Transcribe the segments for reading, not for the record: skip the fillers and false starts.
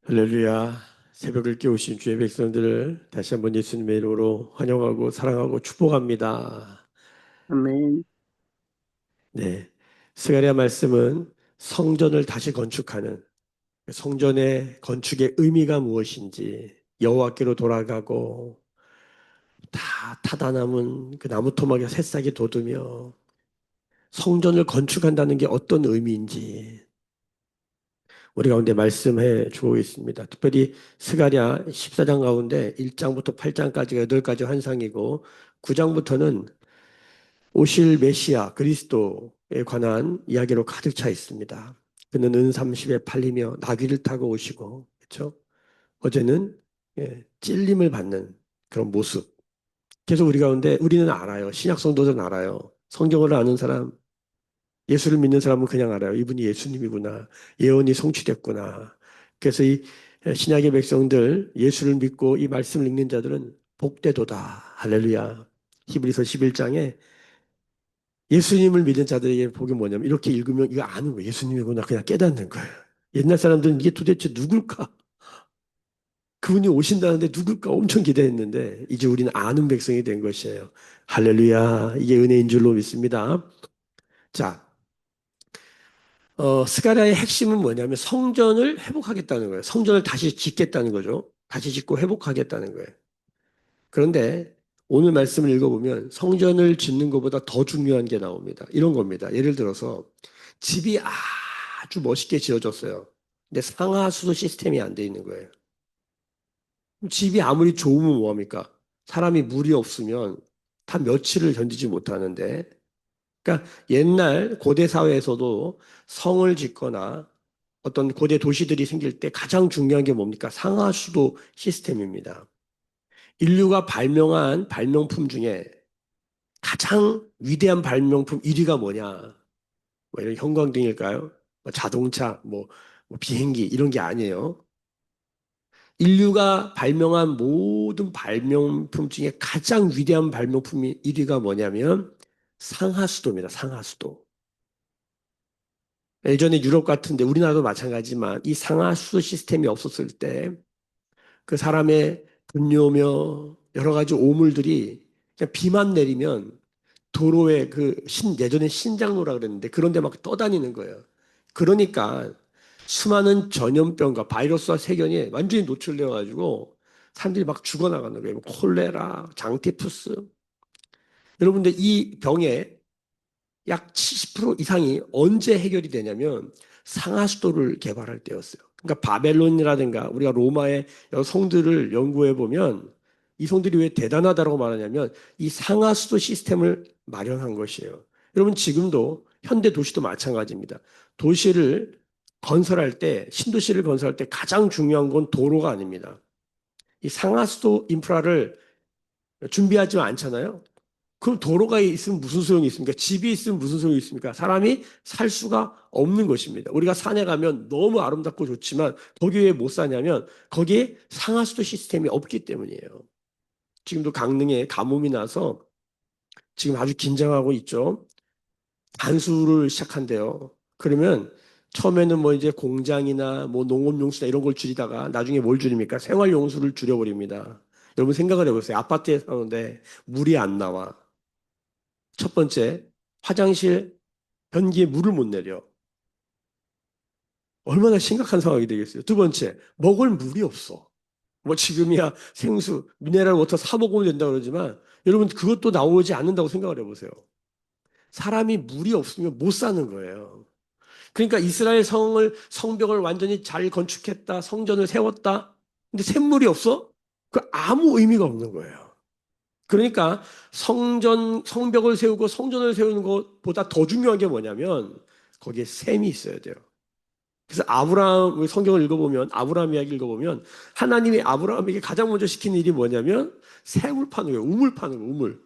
할렐루야. 새벽을 깨우신 주의 백성들을 다시 한번 예수님의 이름으로 환영하고 사랑하고 축복합니다. 아멘. 네. 스가랴 말씀은 성전을 다시 건축하는 성전의 건축의 의미가 무엇인지 여호와께로 돌아가고 다 타다 남은 그 나무 토막에 새싹이 돋으며 성전을 건축한다는 게 어떤 의미인지 우리 가운데 말씀해 주고 있습니다. 특별히 스가랴 14장 가운데 1장부터 8장까지가 8가지 환상이고 9장부터는 오실 메시아 그리스도에 관한 이야기로 가득 차 있습니다. 그는 은30에 팔리며 나귀를 타고 오시고 그렇죠? 어제는 찔림을 받는 그런 모습. 그래서 우리 가운데 우리는 알아요. 신약 성도들은 알아요. 성경을 아는 사람, 예수를 믿는 사람은 그냥 알아요. 이분이 예수님이구나. 예언이 성취됐구나. 그래서 이 신약의 백성들, 예수를 믿고 이 말씀을 읽는 자들은 복되도다. 할렐루야. 히브리서 11장에 예수님을 믿는 자들에게 복이 뭐냐면 이렇게 읽으면 이거 아는 거예요. 예수님이구나. 그냥 깨닫는 거예요. 옛날 사람들은 이게 도대체 누굴까? 그분이 오신다는데 누굴까 엄청 기대했는데 이제 우리는 아는 백성이 된 것이에요. 할렐루야. 이게 은혜인 줄로 믿습니다. 자, 스가랴의 핵심은 뭐냐면 성전을 회복하겠다는 거예요. 성전을 다시 짓겠다는 거죠. 다시 짓고 회복하겠다는 거예요. 그런데 오늘 말씀을 읽어보면 성전을 짓는 것보다 더 중요한 게 나옵니다. 이런 겁니다. 예를 들어서 집이 아주 멋있게 지어졌어요. 근데 상하수도 시스템이 안 돼 있는 거예요. 집이 아무리 좋으면 뭐합니까? 사람이 물이 없으면 다 며칠을 견디지 못하는데 그러니까 옛날 고대 사회에서도 성을 짓거나 어떤 고대 도시들이 생길 때 가장 중요한 게 뭡니까? 상하수도 시스템입니다. 인류가 발명한 발명품 중에 가장 위대한 발명품 1위가 뭐냐? 뭐 이런 형광등일까요? 뭐 자동차, 뭐 비행기 이런 게 아니에요. 인류가 발명한 모든 발명품 중에 가장 위대한 발명품이 1위가 뭐냐면 상하수도입니다. 상하수도. 예전에 유럽 같은데 우리나라도 마찬가지지만 이 상하수도 시스템이 없었을 때 그 사람의 분뇨며 여러 가지 오물들이 그냥 비만 내리면 도로에 예전에 신장로라 그랬는데 그런데 막 떠다니는 거예요. 그러니까 수많은 전염병과 바이러스와 세균이 완전히 노출되어 가지고 사람들이 막 죽어나가는 거예요. 뭐 콜레라, 장티푸스. 여러분들 이 병에 약 70% 이상이 언제 해결이 되냐면 상하수도를 개발할 때였어요. 그러니까 바벨론이라든가 우리가 로마의 여러 성들을 연구해 보면 이 성들이 왜 대단하다고 말하냐면 이 상하수도 시스템을 마련한 것이에요. 여러분 지금도 현대 도시도 마찬가지입니다. 도시를 건설할 때 신도시를 건설할 때 가장 중요한 건 도로가 아닙니다. 이 상하수도 인프라를 준비하지 않잖아요. 그럼 도로가 있으면 무슨 소용이 있습니까? 집이 있으면 무슨 소용이 있습니까? 사람이 살 수가 없는 것입니다. 우리가 산에 가면 너무 아름답고 좋지만 거기 왜 못 사냐면 거기에 상하수도 시스템이 없기 때문이에요. 지금도 강릉에 가뭄이 나서 지금 아주 긴장하고 있죠. 단수를 시작한대요. 그러면 처음에는 뭐 이제 공장이나 뭐 농업용수나 이런 걸 줄이다가 나중에 뭘 줄입니까? 생활용수를 줄여버립니다. 여러분 생각을 해보세요. 아파트에 사는데 물이 안 나와. 첫 번째, 화장실 변기에 물을 못 내려. 얼마나 심각한 상황이 되겠어요. 두 번째, 먹을 물이 없어. 뭐 지금이야 생수, 미네랄 워터 사 먹으면 된다고 그러지만 여러분 그것도 나오지 않는다고 생각을 해보세요. 사람이 물이 없으면 못 사는 거예요. 그러니까 이스라엘 성벽을 완전히 잘 건축했다, 성전을 세웠다. 근데 샘물이 없어? 그 아무 의미가 없는 거예요. 그러니까 성벽을 세우고 성전을 세우는 것보다 더 중요한 게 뭐냐면 거기에 샘이 있어야 돼요. 그래서 아브라함 성경을 읽어보면 아브라함 이야기 읽어보면 하나님이 아브라함에게 가장 먼저 시킨 일이 뭐냐면 샘을 파는 거예요. 우물 파는 거예요. 우물.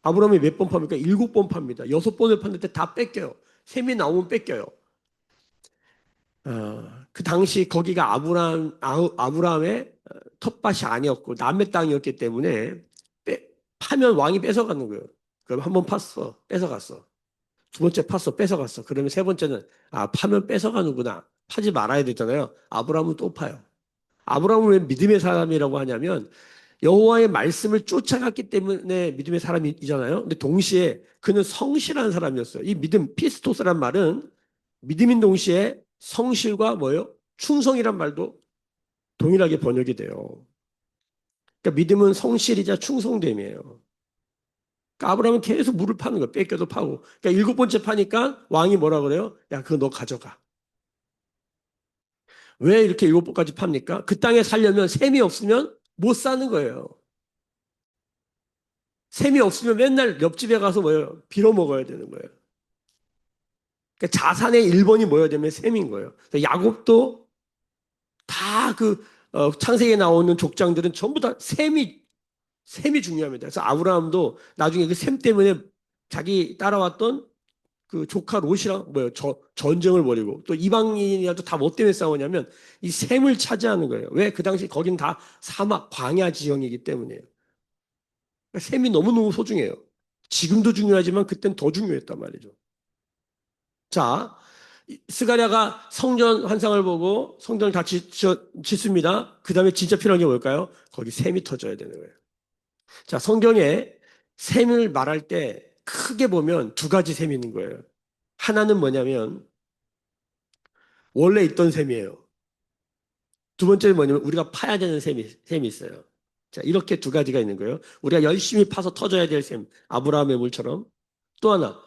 아브라함이 몇 번 팝니까? 7번 팝니다. 6번을 팠는데 다 뺏겨요. 샘이 나오면 뺏겨요. 그 당시 거기가 아브라함의 텃밭이 아니었고 남의 땅이었기 때문에 파면 왕이 뺏어가는 거예요. 그럼 한 번 팠어. 뺏어갔어. 두 번째 팠어. 뺏어갔어. 그러면 세 번째는 파면 뺏어가는구나. 파지 말아야 되잖아요. 아브라함은 또 파요. 아브라함은 왜 믿음의 사람이라고 하냐면 여호와의 말씀을 쫓아갔기 때문에 믿음의 사람이잖아요. 근데 동시에 그는 성실한 사람이었어요. 이 믿음, 피스토스란 말은 믿음인 동시에 성실과 뭐예요? 충성이란 말도 동일하게 번역이 돼요. 그러니까 믿음은 성실이자 충성됨이에요. 그러니까 아브라함은 계속 물을 파는 거예요. 뺏겨도 파고. 그러니까 일곱 번째 파니까 왕이 뭐라 그래요? 야, 그거 너 가져가. 왜 이렇게 일곱 번까지 팝니까? 그 땅에 살려면 셈이 없으면 못 사는 거예요. 셈이 없으면 맨날 옆집에 가서 뭐예요? 빌어 먹어야 되는 거예요. 그러니까 자산의 1번이 뭐여야 되면 셈인 거예요. 야곱도 다 창세기에 나오는 족장들은 전부 다 셈이 중요합니다. 그래서 아브라함도 나중에 그 셈 때문에 자기 따라왔던 그 조카 롯이랑 전쟁을 벌이고 또 이방인이라도 다 뭐 때문에 싸우냐면 이 셈을 차지하는 거예요. 왜? 그 당시 거긴 다 사막 광야 지형이기 때문이에요. 그러니까 셈이 너무너무 소중해요. 지금도 중요하지만 그땐 더 중요했단 말이죠. 자, 스가랴가 성전 환상을 보고 성전을 다 짓습니다. 그 다음에 진짜 필요한 게 뭘까요? 거기 셈이 터져야 되는 거예요. 자, 성경에 셈을 말할 때 크게 보면 두 가지 셈이 있는 거예요. 하나는 뭐냐면 원래 있던 셈이에요. 두 번째는 뭐냐면 우리가 파야 되는 셈이 있어요. 자, 이렇게 두 가지가 있는 거예요. 우리가 열심히 파서 터져야 될 셈, 아브라함의 물처럼. 또 하나,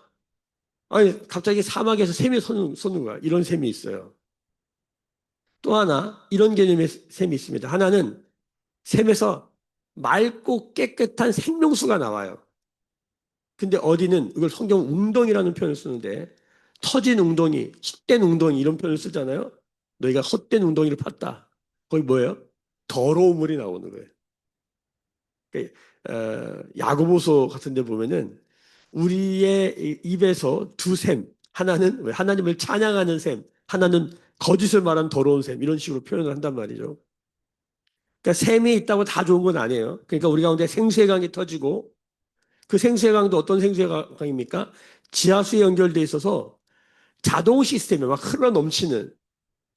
아니, 갑자기 사막에서 셈이 솟는 거야. 이런 셈이 있어요. 또 하나, 이런 개념의 셈이 있습니다. 하나는 셈에서 맑고 깨끗한 생명수가 나와요. 근데 어디는 이걸 성경 웅덩이라는 표현을 쓰는데 터진 웅덩이, 헛된 웅덩이 이런 표현을 쓰잖아요. 너희가 헛된 웅덩이를 팠다. 거기 뭐예요? 더러운 물이 나오는 거예요. 그러니까, 야고보서 같은 데 보면은 우리의 입에서 두 셈, 하나는 하나님을 찬양하는 셈, 하나는 거짓을 말한 더러운 셈 이런 식으로 표현을 한단 말이죠. 그러니까 셈이 있다고 다 좋은 건 아니에요. 그러니까 우리 가운데 생수의 강이 터지고 그 생수의 강도 어떤 생수의 강입니까? 지하수에 연결돼 있어서 자동 시스템에 막 흘러 넘치는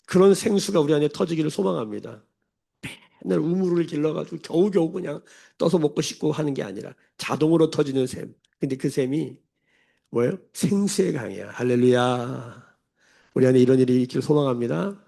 그런 생수가 우리 안에 터지기를 소망합니다. 맨날 우물을 길러가지고 겨우겨우 그냥 떠서 먹고 싶고 하는 게 아니라 자동으로 터지는 샘. 근데 그 샘이 뭐예요? 생수의 강이야. 할렐루야. 우리 안에 이런 일이 있기를 소망합니다.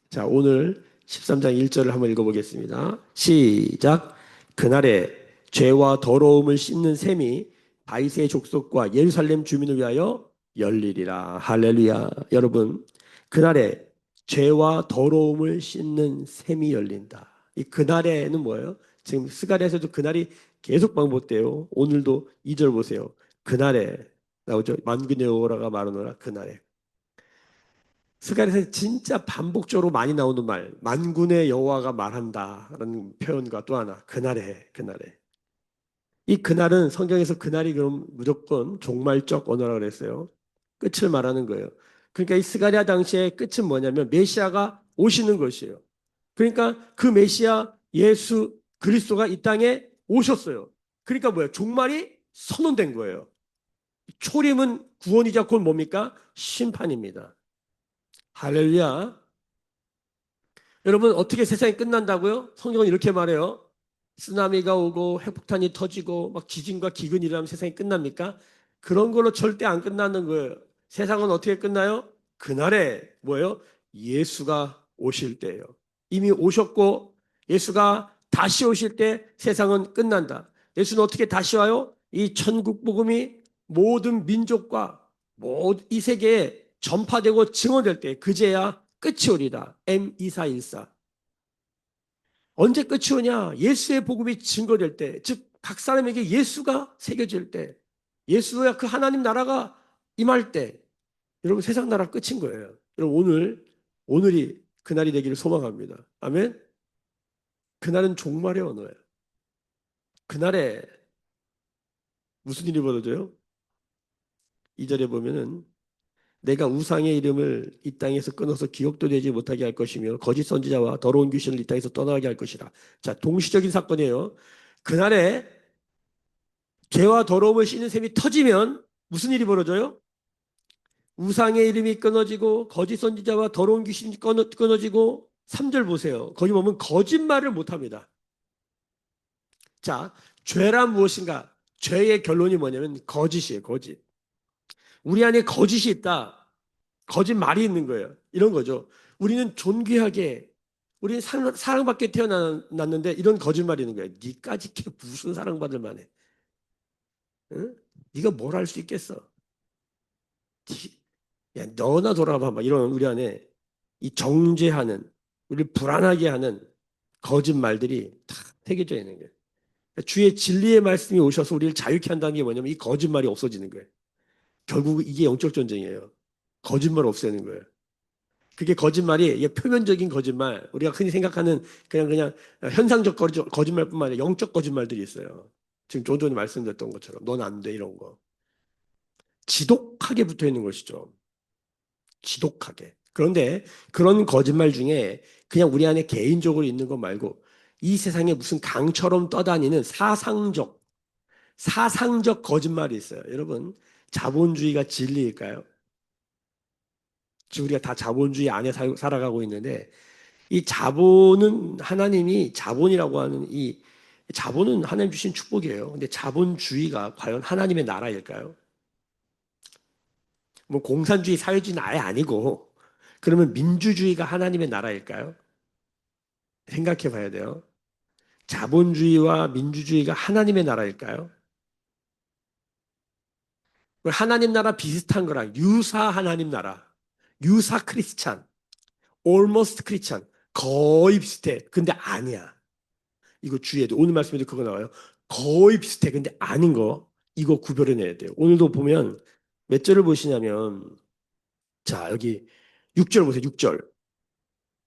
자, 오늘 13장 1절을 한번 읽어보겠습니다. 시작. 그날에 죄와 더러움을 씻는 셈이 다윗의 족속과 예루살렘 주민을 위하여 열리리라. 할렐루야. 여러분, 그날에 죄와 더러움을 씻는 셈이 열린다. 이 그날에는 뭐예요? 지금 스가랴에서도 그날이 계속 반복돼요. 오늘도 2절 보세요. 그날에 나오죠. 만군의 여호와가 말하노라 그날에. 스가랴에서 진짜 반복적으로 많이 나오는 말, 만군의 여호와가 말한다라는 표현과 또 하나, 그날에, 그날에. 이 그날은 성경에서 그날이 그럼 무조건 종말적 언어라 그랬어요. 끝을 말하는 거예요. 그러니까 이 스가랴 당시의 끝은 뭐냐면 메시아가 오시는 것이에요. 그러니까 그 메시아 예수 그리스도가 이 땅에 오셨어요. 그러니까 뭐예요? 종말이 선언된 거예요. 초림은 구원이자 곧 뭡니까? 심판입니다. 할렐루야. 여러분 어떻게 세상이 끝난다고요? 성경은 이렇게 말해요. 쓰나미가 오고 핵폭탄이 터지고 막 지진과 기근이 일어나면 세상이 끝납니까? 그런 걸로 절대 안 끝나는 거예요. 세상은 어떻게 끝나요? 그날에 뭐예요? 예수가 오실 때예요. 이미 오셨고 예수가 다시 오실 때 세상은 끝난다. 예수는 어떻게 다시 와요? 이 천국 복음이 모든 민족과 모든 이 세계에 전파되고 증언될 때 그제야 끝이 오리다. M2414. 언제 끝이 오냐? 예수의 복음이 증거될 때, 즉 각 사람에게 예수가 새겨질 때, 예수야 그 하나님 나라가 임할 때, 여러분 세상 나라 끝인 거예요. 여러분 오늘이 그날이 되기를 소망합니다. 아멘. 그날은 종말의 언어예요. 그날에 무슨 일이 벌어져요? 2절에 보면은 내가 우상의 이름을 이 땅에서 끊어서 기억도 되지 못하게 할 것이며 거짓 선지자와 더러운 귀신을 이 땅에서 떠나게 할 것이라. 자, 동시적인 사건이에요. 그날에 죄와 더러움을 씻는 셈이 터지면 무슨 일이 벌어져요? 우상의 이름이 끊어지고 거짓 선지자와 더러운 귀신이 끊어지고 3절 보세요. 거기 보면 거짓말을 못합니다. 자, 죄란 무엇인가? 죄의 결론이 뭐냐면 거짓이에요. 거짓. 우리 안에 거짓이 있다. 거짓말이 있는 거예요. 이런 거죠. 우리는 존귀하게 우리는 사랑받게 태어났는데 이런 거짓말이 있는 거예요. 니까지 걔 무슨 사랑받을 만해. 응? 네가 뭘 할 수 있겠어. 야, 너나 돌아봐. 막 이런 우리 안에 이 정죄하는 우리를 불안하게 하는 거짓말들이 다 새겨져 있는 거예요. 그러니까 주의 진리의 말씀이 오셔서 우리를 자유케 한다는 게 뭐냐면 이 거짓말이 없어지는 거예요. 결국 이게 영적 전쟁이에요. 거짓말 없애는 거예요. 그게 거짓말이 이게 표면적인 거짓말, 우리가 흔히 생각하는 그냥 현상적 거짓말뿐만 아니라 영적 거짓말들이 있어요. 지금 조 전에 말씀드렸던 것처럼 넌 안 돼 이런 거. 지독하게 붙어 있는 것이죠. 지독하게. 그런데 그런 거짓말 중에 그냥 우리 안에 개인적으로 있는 것 말고 이 세상에 무슨 강처럼 떠다니는 사상적 거짓말이 있어요. 여러분, 자본주의가 진리일까요? 지금 우리가 다 자본주의 안에 살아가고 있는데 이 자본은 하나님이 자본이라고 하는 이 자본은 하나님 주신 축복이에요. 근데 자본주의가 과연 하나님의 나라일까요? 뭐 공산주의, 사회주의는 아예 아니고 그러면 민주주의가 하나님의 나라일까요? 생각해 봐야 돼요. 자본주의와 민주주의가 하나님의 나라일까요? 하나님 나라 비슷한 거랑 유사 하나님 나라, 유사 크리스찬, almost 크리스찬, 거의 비슷해. 근데 아니야. 이거 주의해야 돼. 오늘 말씀에도 그거 나와요. 거의 비슷해. 근데 아닌 거. 이거 구별해내야 돼요. 오늘도 보면 몇 절을 보시냐면 자 여기 6절 보세요. 6절.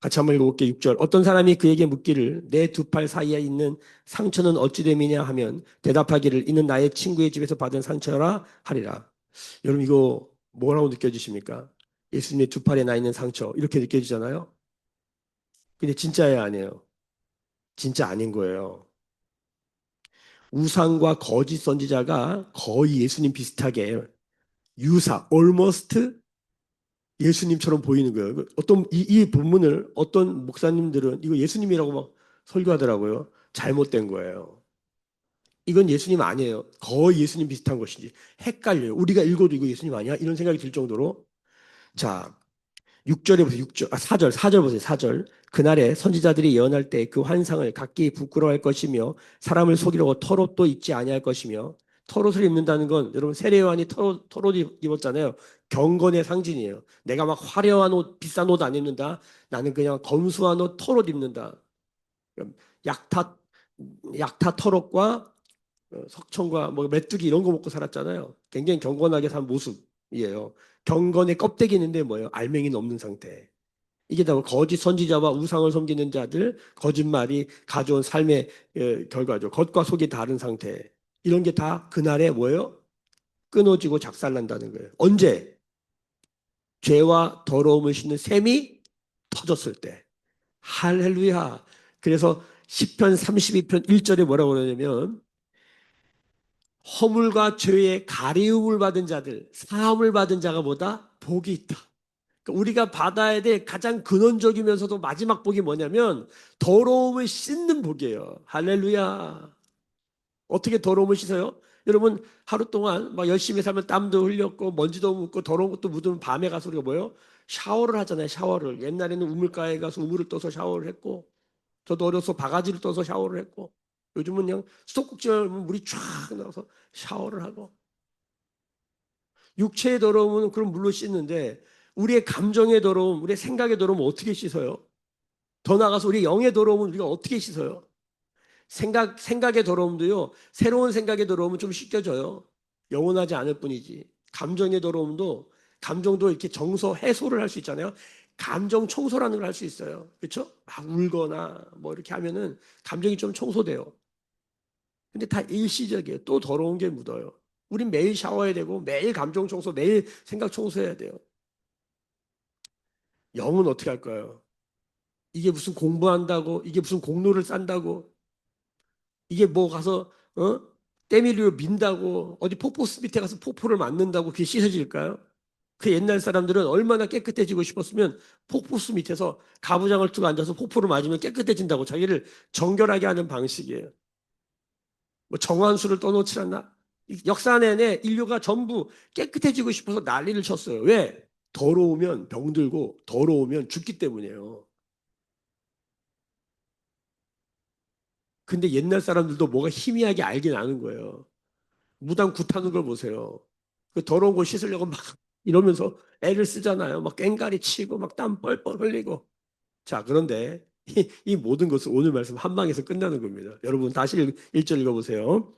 같이 한번 읽어볼게요. 6절. 어떤 사람이 그에게 묻기를 내 두 팔 사이에 있는 상처는 어찌 됨이냐 하면 대답하기를 이는 나의 친구의 집에서 받은 상처라 하리라. 여러분 이거 뭐라고 느껴지십니까? 예수님의 두 팔에 나 있는 상처 이렇게 느껴지잖아요. 근데 진짜예요 아니에요? 진짜 아닌 거예요. 우상과 거짓 선지자가 거의 예수님 비슷하게 유사, almost 예수님처럼 보이는 거예요. 어떤 이 본문을 어떤 목사님들은 이거 예수님이라고 막 설교하더라고요. 잘못된 거예요. 이건 예수님 아니에요. 거의 예수님 비슷한 것이지. 헷갈려요. 우리가 읽어도 이거 예수님 아니야? 이런 생각이 들 정도로. 자, 6절에 보세요. 6절, 4절 보세요. 4절. 그날에 선지자들이 예언할 때 그 환상을 각기 부끄러워할 것이며 사람을 속이려고 털옷도 입지 아니할 것이며 털옷을 입는다는 건 여러분 세례 요한이 털옷 입었잖아요. 경건의 상징이에요. 내가 막 화려한 옷, 비싼 옷 안 입는다. 나는 그냥 검소한 옷, 털옷 입는다. 약타 약타 털옷과 석청과 뭐 메뚜기 이런 거 먹고 살았잖아요. 굉장히 경건하게 산 모습이에요. 경건의 껍데기 있는데 뭐예요? 알맹이는 없는 상태. 이게 다 거짓 선지자와 우상을 섬기는 자들 거짓말이 가져온 삶의 결과죠. 겉과 속이 다른 상태. 이런 게 다 그날에 뭐예요? 끊어지고 작살난다는 거예요. 언제? 죄와 더러움을 싣는 셈이 터졌을 때. 할렐루야. 그래서 시편 32편 1절에 뭐라고 그러냐면 허물과 죄의 가리움을 받은 자들, 사함을 받은 자가 보다 복이 있다. 그러니까 우리가 받아야 될 가장 근원적이면서도 마지막 복이 뭐냐면 더러움을 씻는 복이에요. 할렐루야. 어떻게 더러움을 씻어요? 여러분 하루 동안 막 열심히 살면 땀도 흘렸고 먼지도 묻고 더러운 것도 묻으면 밤에 가서 우리가 뭐예요? 샤워를 하잖아요. 샤워를. 옛날에는 우물가에 가서 우물을 떠서 샤워를 했고 저도 어려서 바가지를 떠서 샤워를 했고 요즘은 그냥 수도꼭지만 물이 쫙 나와서 샤워를 하고 육체의 더러움은 그럼 물로 씻는데 우리의 감정의 더러움, 우리의 생각의 더러움은 어떻게 씻어요? 더 나아가서 우리의 영의 더러움은 우리가 어떻게 씻어요? 생각의 더러움도요, 새로운 생각의 더러움은 좀 씻겨져요. 영원하지 않을 뿐이지. 감정의 더러움도, 감정도 이렇게 정서 해소를 할 수 있잖아요. 감정 청소라는 걸 할 수 있어요. 그렇죠? 막 울거나 뭐 이렇게 하면은 감정이 좀 청소돼요. 근데 다 일시적이에요. 또 더러운 게 묻어요. 우린 매일 샤워해야 되고 매일 감정 청소, 매일 생각 청소해야 돼요. 영은 어떻게 할까요? 이게 무슨 공부한다고, 이게 무슨 공로를 싼다고, 이게 뭐 가서 때밀이로 민다고 어디 폭포수 밑에 가서 폭포를 맞는다고 그게 씻어질까요? 그 옛날 사람들은 얼마나 깨끗해지고 싶었으면 폭포수 밑에서 가부장을 두고 앉아서 폭포를 맞으면 깨끗해진다고 자기를 정결하게 하는 방식이에요. 뭐 정화수를 떠놓지 않나? 역사 내내 인류가 전부 깨끗해지고 싶어서 난리를 쳤어요. 왜? 더러우면 병들고 더러우면 죽기 때문이에요. 근데 옛날 사람들도 뭐가 희미하게 알긴 아는 거예요. 무당 굿하는 걸 보세요. 그 더러운 거 씻으려고 막 이러면서 애를 쓰잖아요. 막 꽹가리 치고 막 땀 뻘뻘 흘리고. 자, 그런데 이 모든 것은 오늘 말씀 한 방에서 끝나는 겁니다. 여러분 다시 1절 읽어보세요.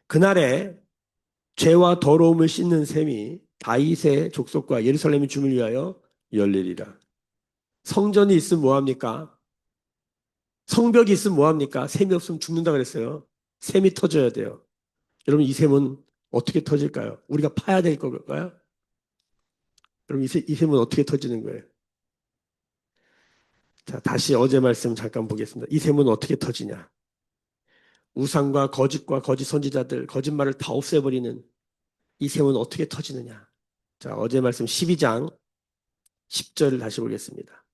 그날에 죄와 더러움을 씻는 셈이 다윗의 족속과 예루살렘의 주민을 위하여 열리리라. 성전이 있으면 뭐합니까? 성벽이 있으면 뭐합니까? 셈이 없으면 죽는다 그랬어요. 셈이 터져야 돼요. 여러분 이 셈은 어떻게 터질까요? 우리가 파야 될 걸까요? 여러분 이 셈은 어떻게 터지는 거예요? 자, 다시 어제 말씀 잠깐 보겠습니다. 이 셈은 어떻게 터지냐? 우상과 거짓과 거짓 선지자들, 거짓말을 다 없애버리는 이 셈은 어떻게 터지느냐? 자, 어제 말씀 12장 10절을 다시 보겠습니다.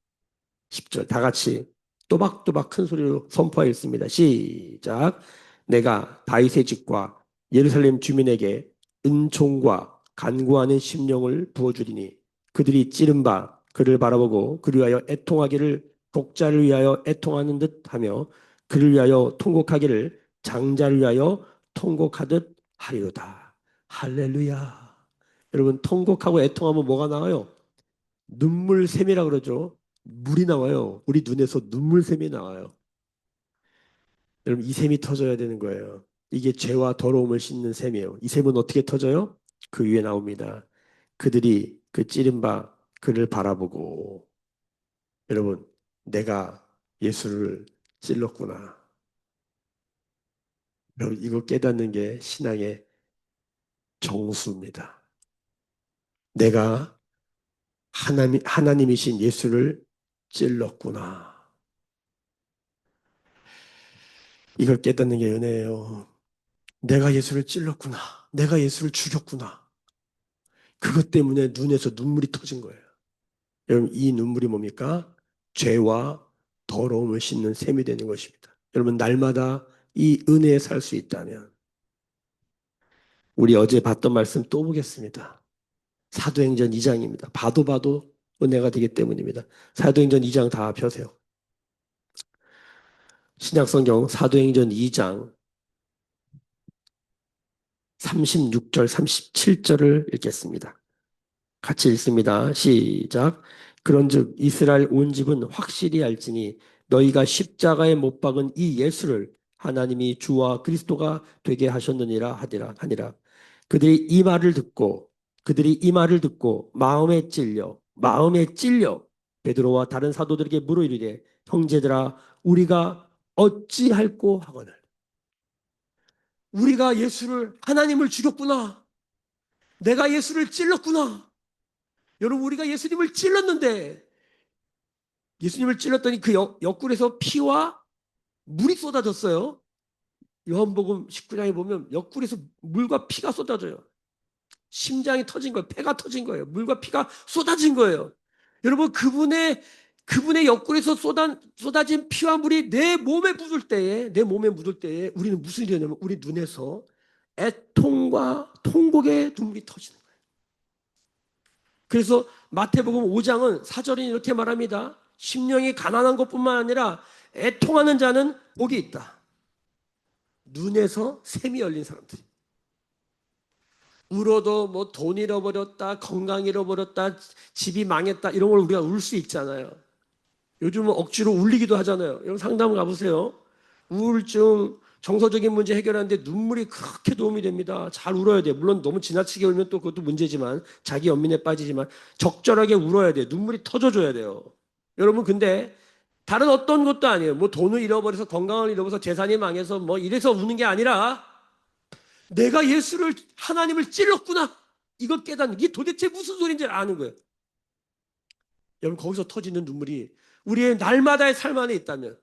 10절 다 같이 또박또박 큰 소리로 선포하였습니다. 시작. 내가 다윗의 집과 예루살렘 주민에게 은총과 간구하는 심령을 부어주리니 그들이 찌른 바 그를 바라보고 그를 위하여 애통하기를 독자를 위하여 애통하는 듯 하며 그를 위하여 통곡하기를 장자를 위하여 통곡하듯 하리로다. 할렐루야. 여러분 통곡하고 애통하면 뭐가 나와요? 눈물샘이라 그러죠. 물이 나와요. 우리 눈에서 눈물샘이 나와요. 여러분 이 샘이 터져야 되는 거예요. 이게 죄와 더러움을 씻는 샘이에요. 이 샘은 어떻게 터져요? 그 위에 나옵니다. 그들이 그 찌른 바 그를 바라보고 여러분 내가 예수를 찔렀구나. 여러분 이거 깨닫는 게 신앙의 정수입니다. 내가 하나님이신 예수를 찔렀구나. 이걸 깨닫는 게 은혜예요. 내가 예수를 찔렀구나. 내가 예수를 죽였구나. 그것 때문에 눈에서 눈물이 터진 거예요. 여러분, 이 눈물이 뭡니까? 죄와 더러움을 씻는 셈이 되는 것입니다. 여러분, 날마다 이 은혜에 살 수 있다면, 우리 어제 봤던 말씀 또 보겠습니다. 사도행전 2장입니다. 봐도 봐도 은혜가 되기 때문입니다. 사도행전 2장 다 펴세요. 신약성경 사도행전 2장 36절, 37절을 읽겠습니다. 같이 읽습니다. 시작. 그런즉 이스라엘 온 집은 확실히 알지니 너희가 십자가에 못 박은 이 예수를 하나님이 주와 그리스도가 되게 하셨느니라 하니라. 그들이 이 말을 듣고 마음에 찔려 베드로와 다른 사도들에게 물어 이르되 형제들아 우리가 어찌할꼬 하거늘. 우리가 예수를 하나님을 죽였구나. 내가 예수를 찔렀구나. 여러분 우리가 예수님을 찔렀는데 예수님을 찔렀더니 그 옆구리에서 피와 물이 쏟아졌어요. 요한복음 19장에 보면 옆구리에서 물과 피가 쏟아져요. 심장이 터진 거예요. 폐가 터진 거예요. 물과 피가 쏟아진 거예요. 여러분 그분의 옆구리에서 쏟아진 피와 물이 내 몸에 묻을 때에 우리는 무슨 일이 냐면 우리 눈에서 애통과 통곡의 눈물이 터지는 거예요. 그래서 마태복음 5장은 사절이 이렇게 말합니다. 심령이 가난한 것뿐만 아니라 애통하는 자는 복이 있다. 눈에서 샘이 열린 사람들이. 울어도 뭐 돈 잃어버렸다, 건강 잃어버렸다, 집이 망했다 이런 걸 우리가 울 수 있잖아요. 요즘은 억지로 울리기도 하잖아요. 여러분 상담 가보세요. 우울증, 정서적인 문제 해결하는데 눈물이 그렇게 도움이 됩니다. 잘 울어야 돼요. 물론 너무 지나치게 울면 또 그것도 문제지만 자기 연민에 빠지지만 적절하게 울어야 돼요. 눈물이 터져줘야 돼요. 여러분 근데 다른 어떤 것도 아니에요. 뭐 돈을 잃어버려서 건강을 잃어버려서 재산이 망해서 뭐 이래서 우는 게 아니라 내가 하나님을 찔렀구나. 이걸 깨닫는 게 도대체 무슨 소리인지 아는 거예요. 여러분 거기서 터지는 눈물이 우리의 날마다의 삶 안에 있다면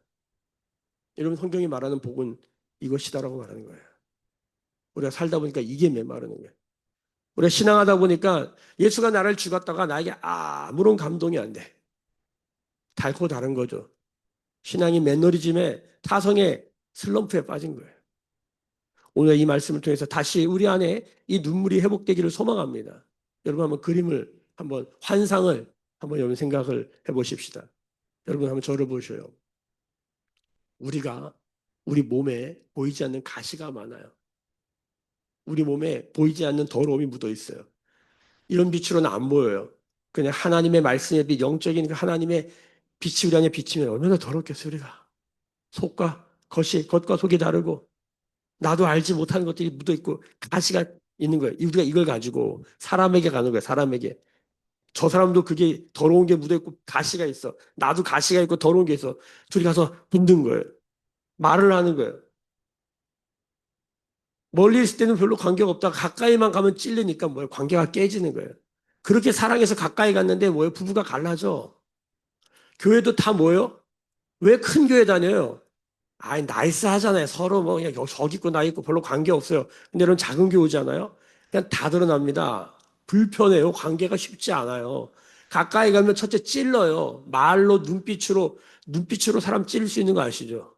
여러분 성경이 말하는 복은 이것이다라고 말하는 거예요. 우리가 살다 보니까 이게 메마르는 거예요. 우리가 신앙하다 보니까 예수가 나를 죽었다가 나에게 아무런 감동이 안 돼. 달고 다른 거죠. 신앙이 매너리즘에 타성의 슬럼프에 빠진 거예요. 오늘 이 말씀을 통해서 다시 우리 안에 이 눈물이 회복되기를 소망합니다. 여러분 한번 그림을 한번 환상을 한번 여러분 생각을 해보십시다. 여러분 한번 저를 보셔요. 우리가 우리 몸에 보이지 않는 가시가 많아요. 우리 몸에 보이지 않는 더러움이 묻어 있어요. 이런 빛으로는 안 보여요. 그냥 하나님의 말씀의 빛, 영적인 그 하나님의 빛이 우리 안에 비치면 얼마나 더럽겠어요, 우리가. 속과 겉과 속이 다르고 나도 알지 못하는 것들이 묻어 있고 가시가 있는 거예요. 우리가 이걸 가지고 사람에게 가는 거예요. 사람에게. 저 사람도 그게 더러운 게 묻어 있고 가시가 있어. 나도 가시가 있고 더러운 게 있어. 둘이 가서 붙는 거예요. 말을 하는 거예요. 멀리 있을 때는 별로 관계가 없다가 가까이만 가면 찔리니까 뭐예요? 관계가 깨지는 거예요. 그렇게 사랑해서 가까이 갔는데 뭐예요? 부부가 갈라져. 교회도 다 뭐예요? 왜 큰 교회 다녀요? 아이, 나이스 하잖아요. 서로 뭐, 그냥 저기 있고 나 있고 별로 관계 없어요. 근데 이런 작은 교회잖아요. 그냥 다 드러납니다. 불편해요. 관계가 쉽지 않아요. 가까이 가면 첫째 찔러요. 말로, 눈빛으로 사람 찌를 수 있는 거 아시죠?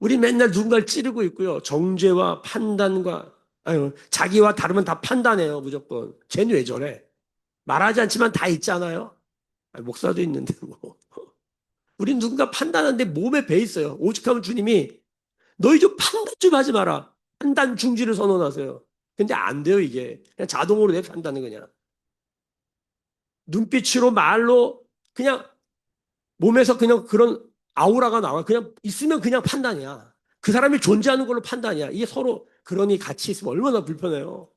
우리 맨날 누군가를 찌르고 있고요. 정죄와 판단과, 아유, 자기와 다르면 다 판단해요. 무조건. 쟤는 왜 저래? 말하지 않지만 다 있잖아요. 아니, 목사도 있는데 뭐. 우린 누군가 판단하는데 몸에 배 있어요. 오죽하면 주님이 너희 좀 판단 좀 하지 마라. 판단 중지를 선언하세요. 근데 안 돼요, 이게. 그냥 자동으로 내 판단은 그냥. 눈빛으로 말로 그냥 몸에서 그냥 그런 아우라가 나와. 그냥 있으면 그냥 판단이야. 그 사람이 존재하는 걸로 판단이야. 이게 서로 그러니 같이 있으면 얼마나 불편해요.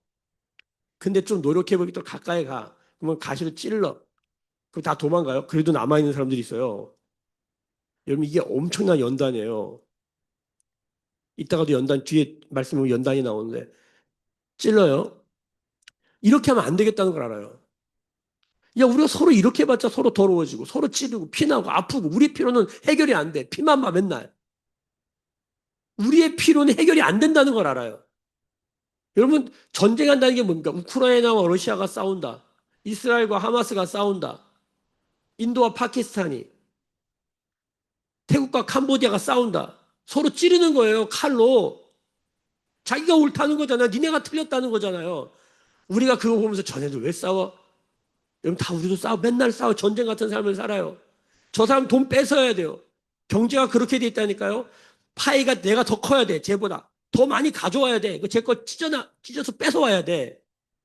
근데 좀 노력해보기 또 가까이 가. 그러면 가시를 찔러. 그럼 다 도망가요. 그래도 남아있는 사람들이 있어요. 여러분, 이게 엄청난 연단이에요. 이따가도 연단, 뒤에 말씀하면 연단이 나오는데, 찔러요. 이렇게 하면 안 되겠다는 걸 알아요. 야, 우리가 서로 이렇게 해봤자 서로 더러워지고, 서로 찌르고, 피나고, 아프고, 우리 피로는 해결이 안 돼. 피만 봐, 맨날. 우리의 피로는 해결이 안 된다는 걸 알아요. 여러분, 전쟁한다는 게 뭡니까? 우크라이나와 러시아가 싸운다. 이스라엘과 하마스가 싸운다. 인도와 파키스탄이, 태국과 캄보디아가 싸운다. 서로 찌르는 거예요, 칼로. 자기가 옳다는 거잖아요. 니네가 틀렸다는 거잖아요. 우리가 그거 보면서 전애들 왜 싸워? 여러분 다 우리도 싸워. 맨날 싸워. 전쟁 같은 삶을 살아요. 저 사람 돈 뺏어야 돼요. 경제가 그렇게 돼 있다니까요. 파이가 내가 더 커야 돼. 쟤보다. 더 많이 가져와야 돼. 제 거 찢어서 뺏어와야 돼.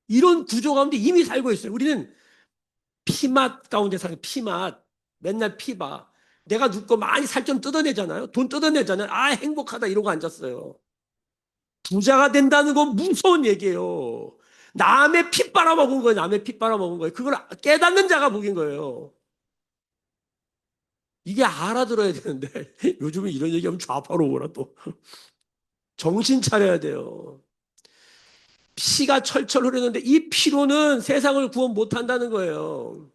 이런 구조 가운데 이미 살고 있어요. 우리는 피맛 가운데 사는 피맛. 맨날 피봐. 내가 눕고 많이 살 좀 뜯어내잖아요. 돈 뜯어내잖아요. 아, 행복하다 이러고 앉았어요. 부자가 된다는 건 무서운 얘기예요. 남의 피 빨아먹은 거예요. 남의 피 빨아먹은 거예요. 그걸 깨닫는 자가 복인 거예요. 이게 알아들어야 되는데 요즘은 이런 얘기하면 좌파로 오라 또. 정신 차려야 돼요. 피가 철철 흐르는데 이 피로는 세상을 구원 못한다는 거예요.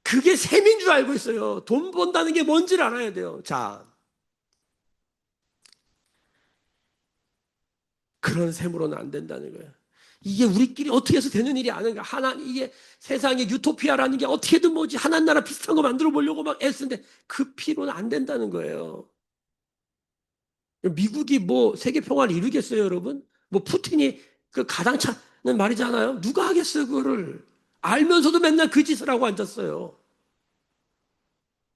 그게 셈인 줄 알고 있어요. 돈 번다는 게 뭔지를 알아야 돼요. 자, 그런 셈으로는 안 된다는 거예요. 이게 우리끼리 어떻게 해서 되는 일이 아닌가. 이게 세상에 유토피아라는 게 어떻게든 뭐지. 하나님 나라 비슷한 거 만들어 보려고 막 애쓰는데 그 피로는 안 된다는 거예요. 미국이 뭐 세계 평화를 이루겠어요, 여러분? 뭐 푸틴이 그 가당차는 말이잖아요. 누가 하겠어요, 그거를. 알면서도 맨날 그 짓을 하고 앉았어요.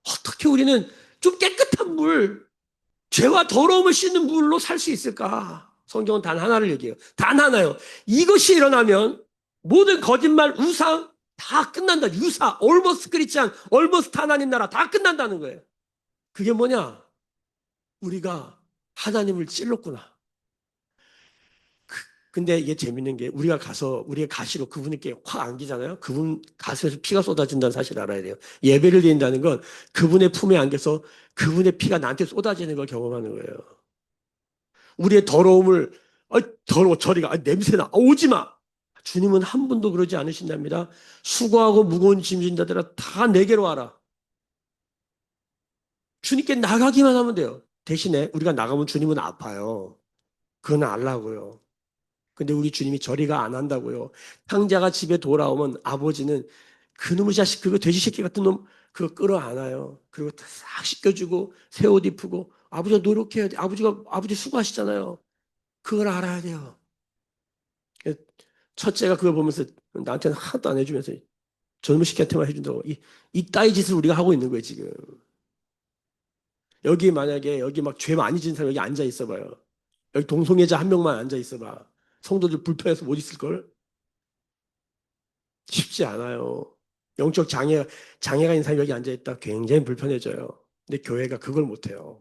어떻게 우리는 좀 깨끗한 물, 죄와 더러움을 씻는 물로 살 수 있을까? 성경은 단 하나를 얘기해요. 단 하나요. 이것이 일어나면 모든 거짓말, 우상 다 끝난다. 유사, 올머스트 크리스찬, 올머스트 하나님 나라 다 끝난다는 거예요. 그게 뭐냐? 우리가 하나님을 찔렀구나. 근데 이게 재밌는 게 우리가 가시로 그분께 확 안기잖아요. 그분 가슴에서 피가 쏟아진다는 사실을 알아야 돼요. 예배를 드린다는 건 그분의 품에 안겨서 그분의 피가 나한테 쏟아지는 걸 경험하는 거예요. 우리의 더러움을 더러워 저리가 냄새나 오지 마. 주님은 한 분도 그러지 않으신답니다. 수고하고 무거운 짐진 자들아 다 내게로 와라. 주님께 나가기만 하면 돼요. 대신에 우리가 나가면 주님은 아파요. 그건 알라고요. 근데 우리 주님이 저리가 안 한다고요. 탕자가 집에 돌아오면 아버지는 그놈의 자식, 그거 돼지 새끼 같은 놈, 그거 끌어안아요. 그리고 싹 씻겨주고 새 옷 입히고 아버지가 노력해야 돼. 아버지 수고하시잖아요. 그걸 알아야 돼요. 첫째가 그걸 보면서 나한테는 하나도 안 해주면서 젊은 새끼한테만 해준다고. 이 따위 짓을 우리가 하고 있는 거예요, 지금. 여기 만약에 여기 막 죄 많이 지은 사람 여기 앉아 있어 봐요. 여기 동성애자 한 명만 앉아 있어 봐. 성도들 불편해서 못 있을걸? 쉽지 않아요. 영적 장애가 있는 사람이 여기 앉아 있다 굉장히 불편해져요. 근데 교회가 그걸 못해요.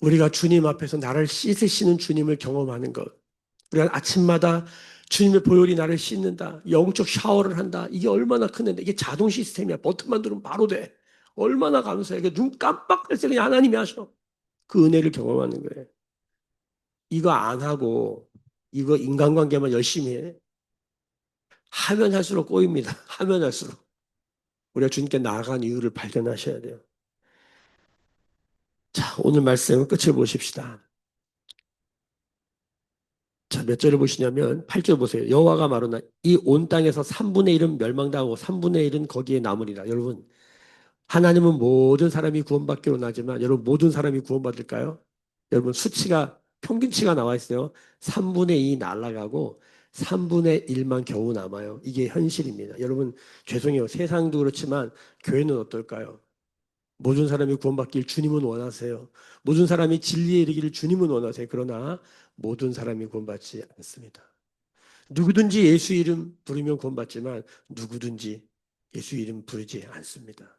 우리가 주님 앞에서 나를 씻으시는 주님을 경험하는 것. 우리가 아침마다 주님의 보혈이 나를 씻는다. 영적 샤워를 한다. 이게 얼마나 큰 은혜. 이게 자동 시스템이야. 버튼만 누르면 바로 돼. 얼마나 감사해. 눈 깜빡할 때 그냥 하나님이 하셔. 그 은혜를 경험하는 거예요. 이거 안 하고 이거 인간관계만 열심히 해. 하면 할수록 꼬입니다. 하면 할수록. 우리가 주님께 나아간 이유를 발견하셔야 돼요. 자, 오늘 말씀 끝을 보십시다. 자, 몇 절을 보시냐면 8절 보세요. 여호와가 말하나 이 온 땅에서 3분의 1은 멸망당하고 3분의 1은 거기에 남으리라. 여러분, 하나님은 모든 사람이 구원받기로 나지만 여러분 모든 사람이 구원받을까요? 여러분 수치가 평균치가 나와 있어요. 3분의 2 날아가고 3분의 1만 겨우 남아요. 이게 현실입니다. 여러분 죄송해요. 세상도 그렇지만 교회는 어떨까요? 모든 사람이 구원받길 주님은 원하세요. 모든 사람이 진리에 이르기를 주님은 원하세요. 그러나 모든 사람이 구원받지 않습니다. 누구든지 예수 이름 부르면 구원받지만 누구든지 예수 이름 부르지 않습니다.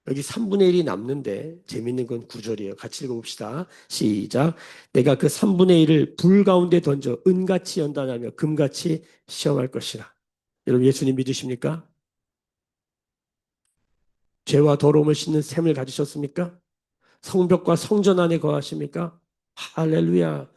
여기 3분의 1이 남는데 재밌는 건 9절이에요. 같이 읽어봅시다. 시작. 내가 그 3분의 1을 불 가운데 던져 은같이 연단하며 금같이 시험할 것이라. 여러분 예수님 믿으십니까? 죄와 더러움을 씻는 샘을 가지셨습니까? 성벽과 성전 안에 거하십니까? 할렐루야.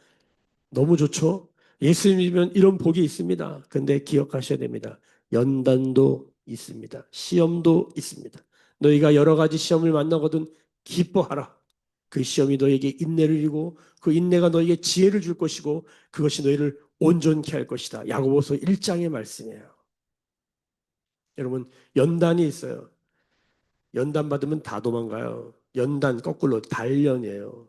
너무 좋죠? 예수 믿으면 이런 복이 있습니다. 근데 기억하셔야 됩니다. 연단도 있습니다. 시험도 있습니다. 너희가 여러 가지 시험을 만나거든 기뻐하라. 그 시험이 너에게 인내를 이루고 그 인내가 너에게 지혜를 줄 것이고 그것이 너희를 온전케 할 것이다. 야고보서 1장의 말씀이에요. 여러분 연단이 있어요. 연단 받으면 다 도망가요. 연단 거꾸로 단련이에요.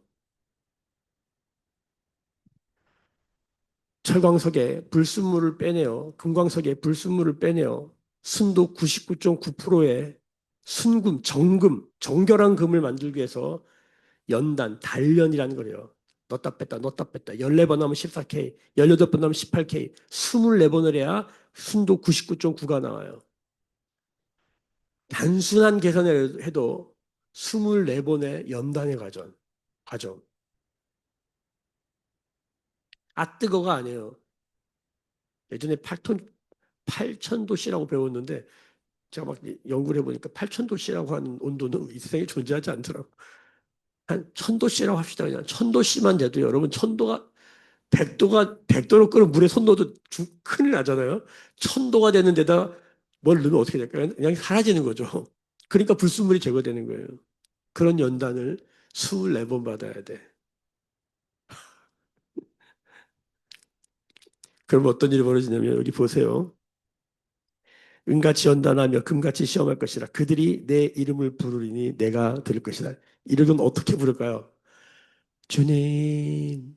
철광석에 불순물을 빼내요. 금광석에 불순물을 빼내요. 순도 99.9%의 순금, 정금, 정결한 금을 만들기 위해서 연단, 단련이라는 거예요. 넣었다 뺐다, 넣었다 뺐다. 14번 하면 14K, 18번 하면 18K, 24번을 해야 순도 99.9가 나와요. 단순한 계산을 해도 24번의 연단의 과정. 아, 뜨거가 아니에요. 예전에 8천도씨라고 배웠는데 제가 막 연구를 해보니까 8천도씨라고 하는 온도는 이 세상에 존재하지 않더라고요. 한 1000도씨라고 합시다. 그냥 1000도씨만 돼도 여러분 1000도가 100도로 끓는 물에 손 넣어도 큰일 나잖아요. 1000도가 되는 데다 뭘 넣으면 어떻게 될까요? 그냥 사라지는 거죠. 그러니까 불순물이 제거되는 거예요. 그런 연단을 24번 받아야 돼. 그럼 어떤 일이 벌어지냐면 여기 보세요. 은같이 연단하며 금같이 시험할 것이라. 그들이 내 이름을 부르리니 내가 들을 것이다. 이름은 어떻게 부를까요? 주님,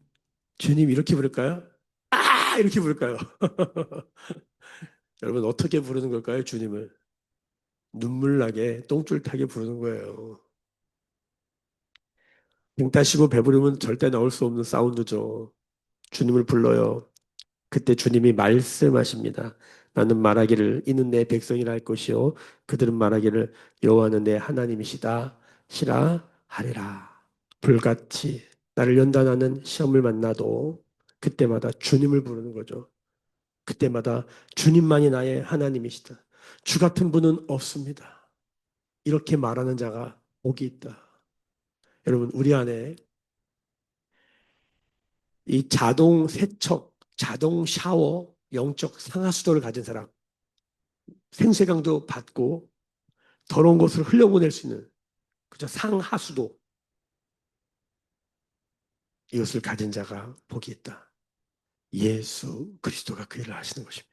주님 이렇게 부를까요? 아! 이렇게 부를까요? 여러분 어떻게 부르는 걸까요? 주님을 눈물 나게 똥줄 타게 부르는 거예요. 등 따시고 배부르면 절대 나올 수 없는 사운드죠. 주님을 불러요. 그때 주님이 말씀하십니다. 나는 말하기를 이는 내 백성이라 할 것이요 그들은 말하기를 여호와는 내 하나님이시다 시라 하리라. 불같이 나를 연단하는 시험을 만나도 그때마다 주님을 부르는 거죠. 그때마다 주님만이 나의 하나님이시다. 주 같은 분은 없습니다. 이렇게 말하는 자가 복이 있다. 여러분 우리 안에 이 자동 세척, 자동 샤워, 영적 상하수도를 가진 사람, 생수강도 받고 더러운 것을 흘려보낼 수 있는 그죠 상하수도 이것을 가진 자가 복이 있다. 예수 그리스도가 그 일을 하시는 것입니다.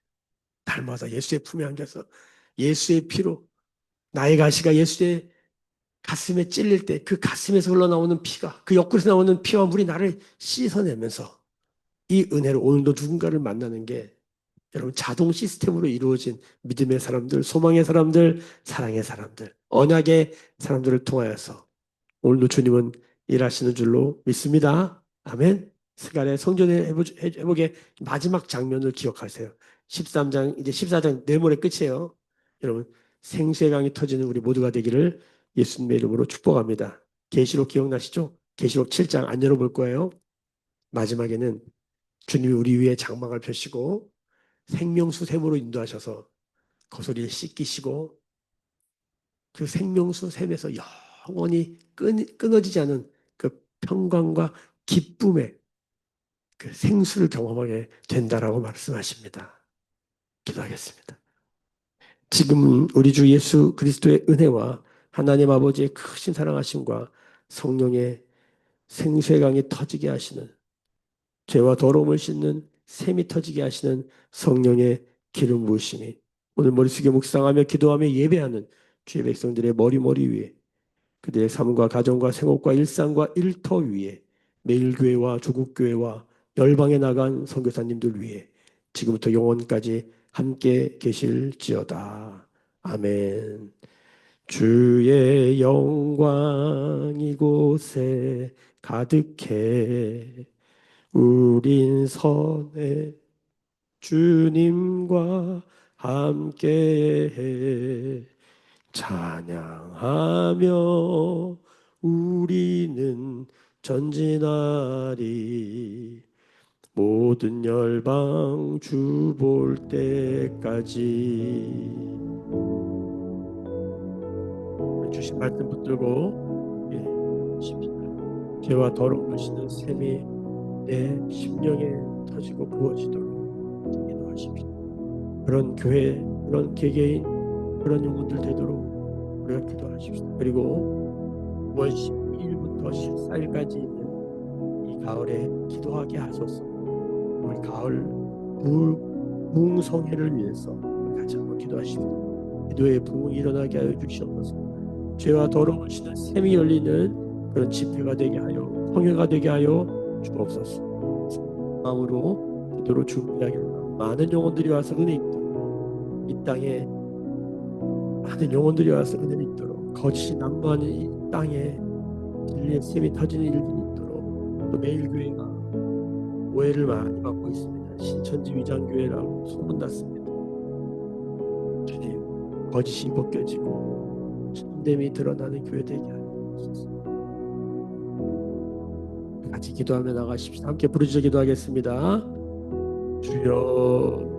날마다 예수의 품에 안겨서 예수의 피로 나의 가시가 예수의 가슴에 찔릴 때 그 가슴에서 흘러나오는 피가 그 옆구리에서 나오는 피와 물이 나를 씻어내면서 이 은혜로 오늘도 누군가를 만나는 게 여러분 자동 시스템으로 이루어진 믿음의 사람들, 소망의 사람들, 사랑의 사람들, 언약의 사람들을 통하여서 오늘도 주님은 일하시는 줄로 믿습니다. 아멘. 스가랴 성전의 회복의 마지막 장면을 기억하세요. 13장 이제 14장 내일모레 끝이에요. 여러분 생수의 강이 터지는 우리 모두가 되기를 예수님의 이름으로 축복합니다. 계시록 기억나시죠? 계시록 7장 안 열어볼 거예요. 마지막에는 주님이 우리 위에 장막을 펴시고 생명수 샘으로 인도하셔서 거스리를 씻기시고 그 생명수 샘에서 영원히 끊어지지 않은 그 평강과 기쁨의 그 생수를 경험하게 된다라고 말씀하십니다. 기도하겠습니다. 지금 우리 주 예수 그리스도의 은혜와 하나님 아버지의 크신 사랑하심과 성령의 생수의 강이 터지게 하시는 죄와 더러움을 씻는 샘이 터지게 하시는 성령의 기름 부으심이 오늘 머리 숙여 묵상하며 기도하며 예배하는 주의 백성들의 머리 위에 그들의 삶과 가정과 생업과 일상과 일터 위에 매일교회와 조국교회와 열방에 나간 선교사님들 위해 지금부터 영원까지 함께 계실지어다. 아멘. 주의 영광 이곳에 가득해 우린 선해 주님과 함께해 찬양하며 우리는 전진하리 모든 열방 주 볼 때까지 주신 말씀 붙들고 십시다. 죄와 더러움을 씻는 샘이 내 심령에 터지고 부어지도록 기도하십시오. 그런 교회, 그런 개개인, 그런 영혼들 되도록 우리가 기도하십시다. 그리고 9월 12일부터 14일까지 있는 이 가을에 기도하게 하소서. 우리 가을 부흥성회를 위해서 같이 한번 기도하십시다. 기도의 부흥이 일어나게 하여 주시옵소서. 죄와 더러움을 씻는 샘이 열리는 그런 집회가 되게 하여 성회가 되게 하여 주옵소서. 마음으로 기도로 준비하겠다. 많은 영혼들이 와서 은혜 입도록 이 땅에 많은 영혼들이 와서 은혜를 입도록 거짓이 난무하는 이 땅에 진리의 샘이 터지는 일들이 있도록 또 매일 교회가 오해를 많이 받고 있습니다. 신천지 위장교회라고 소문났습니다. 주님 거짓이 벗겨지고 참됨이 드러나는 교회 되게 하여 주옵소서. 같이 기도하며 나가십시다. 함께 부르짖어 기도하겠습니다. 주여